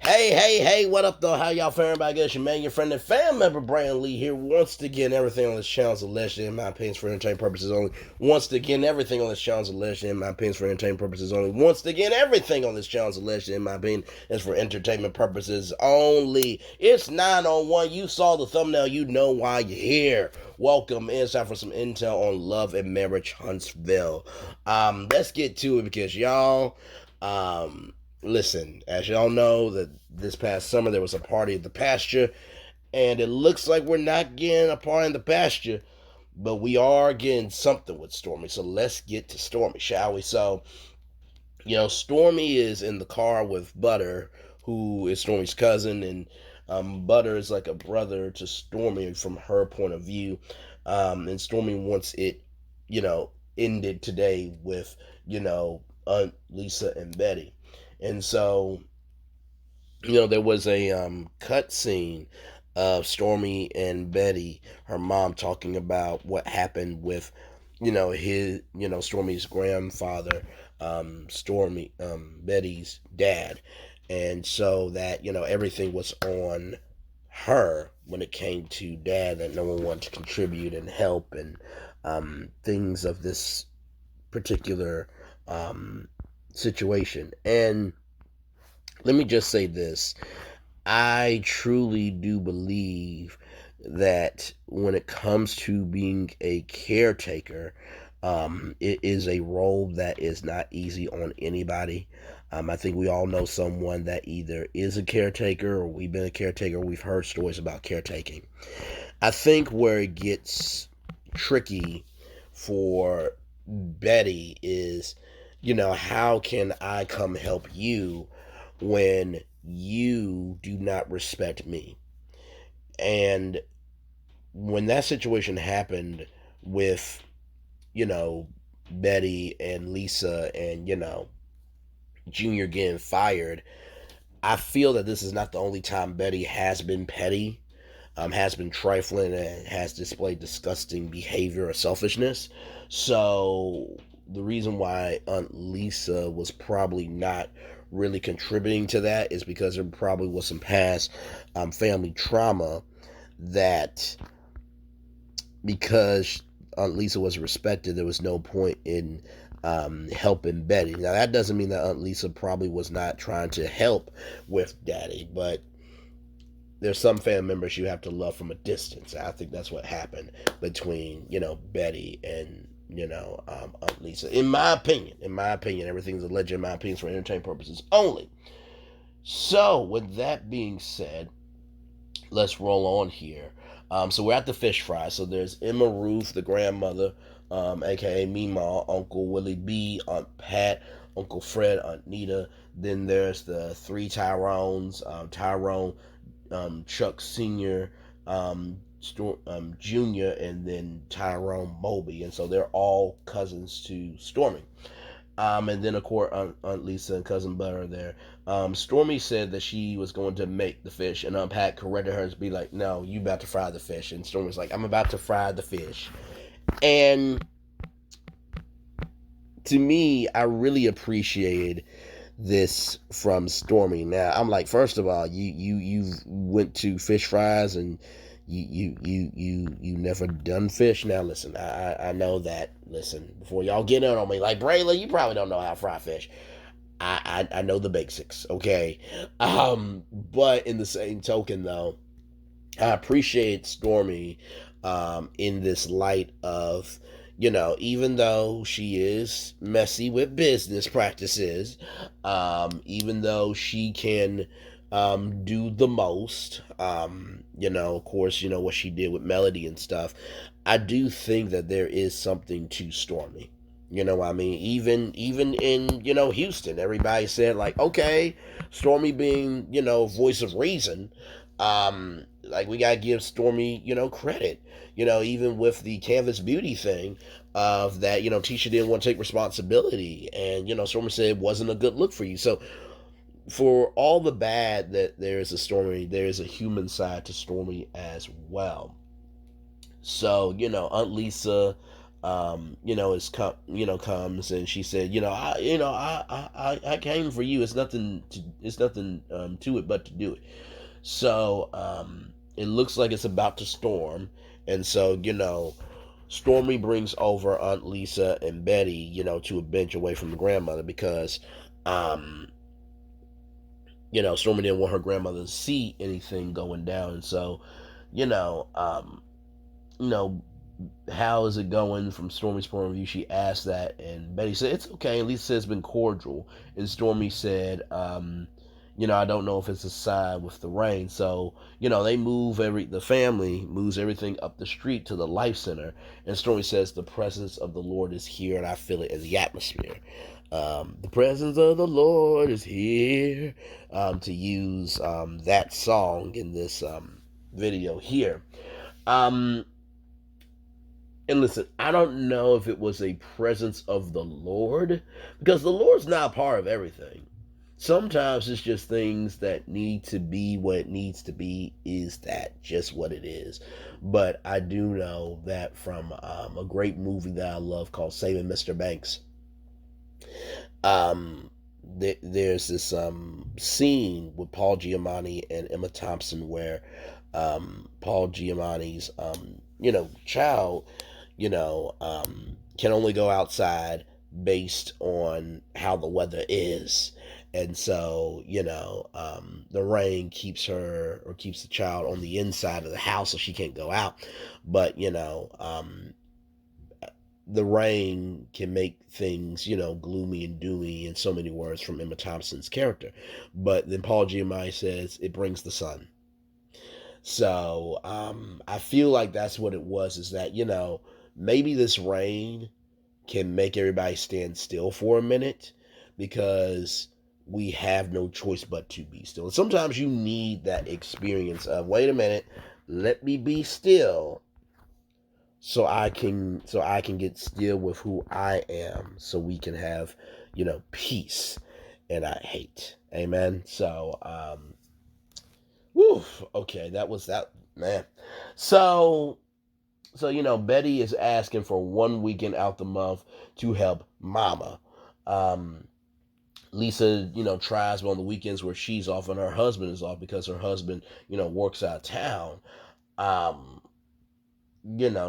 Hey, what up though? How y'all faring? By guess your man, your friend and fan member Brandon Lee here. Once again, everything on this channel is allegedly in my opinions for entertainment purposes only. Once again, everything on this channel is allegedly in my opinions for entertainment purposes only. Once again, everything on this channel is allegedly in my opinion is for entertainment purposes only. It's 9 on 1. You saw the thumbnail, you know why you're here. Welcome. It's time for some intel on love and marriage Huntsville. Let's get to it because y'all listen, as y'all know, that this past summer there was a party at the pasture, and it looks like we're not getting a party in the pasture, but we are getting something with Stormi. So let's get to Stormi, shall we? So, Stormi is in the car with Butter, who is Stormi's cousin, and Butter is like a brother to Stormi from her point of view. And Stormi wants it, you know, ended today with, Aunt Lisa and Bettie. And so, there was a cut scene of Stormi and Bettie, her mom, talking about what happened with, Stormi's grandfather, Stormi, Bettie's dad. And so that, everything was on her when it came to dad, that no one wanted to contribute and help and things of this particular situation. And let me just say this. I truly do believe that when it comes to being a caretaker, it is a role that is not easy on anybody. I think we all know someone that either is a caretaker or we've been a caretaker. We've heard stories about caretaking. I think where it gets tricky for Bettie is, how can I come help you when you do not respect me? And when that situation happened with, Bettie and Lisa and, Junior getting fired, I feel that this is not the only time Bettie has been petty, has been trifling, and has displayed disgusting behavior or selfishness. So the reason why Aunt Lisa was probably not really contributing to that is because there probably was some past family trauma that, because Aunt Lisa was respected, there was no point in helping Bettie. Now, that doesn't mean that Aunt Lisa probably was not trying to help with Daddy, but there's some family members you have to love from a distance. I think that's what happened between, Bettie and, Aunt Lisa. In my opinion, everything's alleged in my opinion for entertainment purposes only. So, with that being said, let's roll on here. So we're at the fish fry. So there's Emma Ruth, the grandmother, aka Meemaw, Uncle Willie B, Aunt Pat, Uncle Fred, Aunt Nita. Then there's the three Tyrones, Tyrone, Chuck Senior, Junior, and then Tyrone Moby, and so they're all cousins to Stormi. And then, of course, Aunt Lisa and Cousin Butter are there. Stormi said that she was going to make the fish, and Aunt Pat corrected her to be like, no, you about to fry the fish. And Stormi's like, I'm about to fry the fish. And to me, I really appreciated this from Stormi. Now, I'm like, first of all, you went to fish fries and you never done fish. Now listen, I know that. Listen, before y'all get in on me like, Braylon, you probably don't know how to fry fish. I know the basics, okay. But in the same token though, I appreciate Stormi in this light of, even though she is messy with business practices, even though she can do the most, of course, what she did with Melody and stuff, I do think that there is something to Stormi. You know what I mean? Even in, Houston, everybody said like, okay, Stormi being, voice of reason, like we gotta give Stormi, credit. Even with the Canvas Beauty thing of that, Tisha didn't want to take responsibility, and Stormi said it wasn't a good look for you. So for all the bad that there is a Stormi, there is a human side to Stormi as well. So, Aunt Lisa, comes and she said, I came for you. It's nothing to it but to do it. So it looks like it's about to storm, and so Stormy brings over Aunt Lisa and Betty, to a bench away from the grandmother because, um, Stormy didn't want her grandmother to see anything going down, and so, you know, um, you know, how is it going from Stormy's point of view? She asked that, and Betty said it's okay. At least it's been cordial. And Stormy said, I don't know if it's a sign with the rain. So they the family moves everything up the street to the life center, and Stormy says the presence of the Lord is here, and I feel it in the atmosphere. The presence of the Lord is here. To use that song in this video here. Um, and listen, I don't know if it was a presence of the Lord, because the Lord's not part of everything. Sometimes it's just things that need to be what it needs to be, is that just what it is. But I do know that from a great movie that I love called Saving Mr. Banks, um, there's this scene with Paul Giamatti and Emma Thompson where Paul Giamatti's child can only go outside based on how the weather is. And so, the rain keeps her, or keeps the child on the inside of the house so she can't go out. But, the rain can make things, gloomy and doomy, in so many words from Emma Thompson's character. But then Paul Giamatti says it brings the sun. So I feel like that's what it was, is that, maybe this rain can make everybody stand still for a minute, because we have no choice but to be still. And sometimes you need that experience of, wait a minute, let me be still so I can get still with who I am, so we can have, peace and not hate. Amen. So whew, okay, that was that, man. So Betty is asking for one weekend out the month to help Mama. Um, Lisa, tries, but on the weekends where she's off and her husband is off, because her husband, works out of town. Um,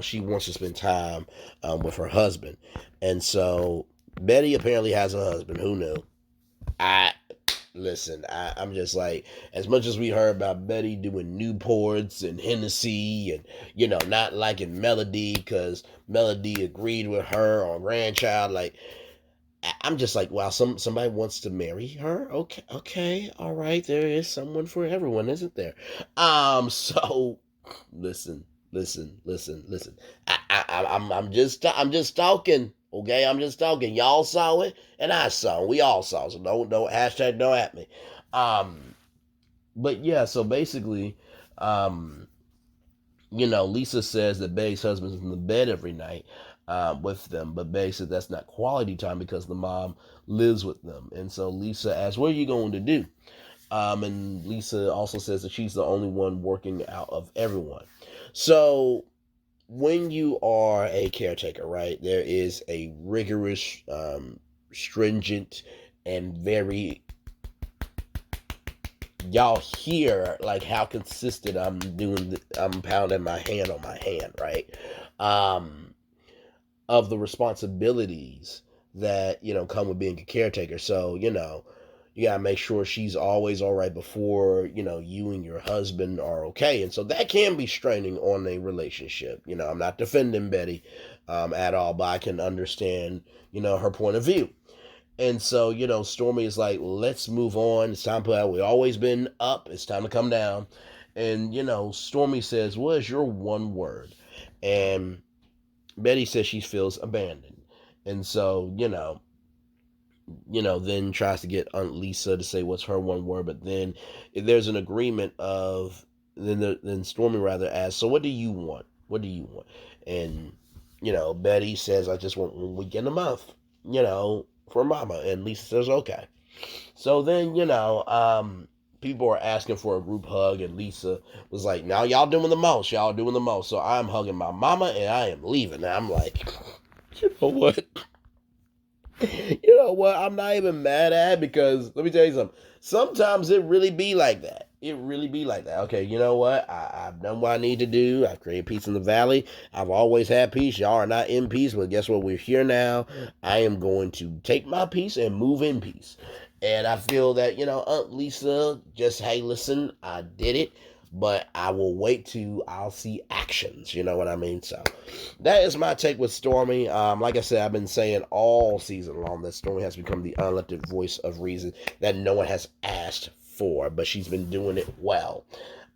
she wants to spend time with her husband, and so Betty apparently has a husband. Who knew? I Listen, I'm just like, as much as we heard about Betty doing Newports and Hennessy and, not liking Melody because Melody agreed with her on Grandchild, like, I'm just like, wow, somebody wants to marry her? Okay, all right, there is someone for everyone, isn't there? So, listen, listen. I'm just talking. Okay, I'm just talking. Y'all saw it, and I saw it. We all saw it. So don't hashtag don't at me. But yeah. So basically, um, Lisa says that Betty's husband's in the bed every night with them, but Betty said that's not quality time because the mom lives with them. And so Lisa asks, "What are you going to do?" And Lisa also says that she's the only one working out of everyone. So when you are a caretaker, right, there is a rigorous, stringent, and very, y'all hear like how consistent I'm doing. I'm pounding my hand on my hand, right? Um, of the responsibilities that come with being a caretaker. So you gotta make sure she's always all right before you and your husband are okay, and so that can be straining on a relationship. I'm not defending Betty at all, but I can understand her point of view. And so Stormy is like, let's move on, it's time to put out, we've always been up, it's time to come down. And Stormy says, what is your one word? And Betty says she feels abandoned. And so then tries to get Aunt Lisa to say what's her one word, but then there's an agreement of, then Stormy rather asks, so what do you want? What do you want? And Betty says, I just want one weekend a month, for Mama. And Lisa says, okay. So then people are asking for a group hug, and Lisa was like, now y'all doing the most, so I'm hugging my mama and I am leaving. And I'm like, You know what? You know what? I'm not even mad at it because let me tell you something. Sometimes it really be like that. It really be like that. Okay, you know what? I've done what I need to do. I've created peace in the valley. I've always had peace. Y'all are not in peace, but guess what? We're here now. I am going to take my peace and move in peace. And I feel that, Aunt Lisa just, hey, listen, I did it, but I will wait till I'll see actions. You know what I mean? So that is my take with Stormi. Like I said, I've been saying all season long that Stormi has become the unelected voice of reason that no one has asked for, but she's been doing it well.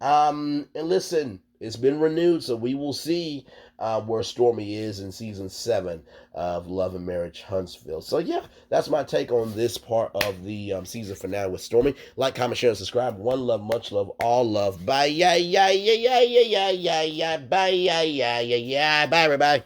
And listen, it's been renewed, so we will see where Stormi is in season 7 of Love and Marriage Huntsville. So yeah, that's my take on this part of the season finale with Stormi. Like, comment, share, and subscribe. One love, much love, all love. Bye, yeah, yeah, yeah, yeah, yeah, yeah, yeah, yeah. Bye, yeah, yeah, yeah, yeah. Bye, everybody.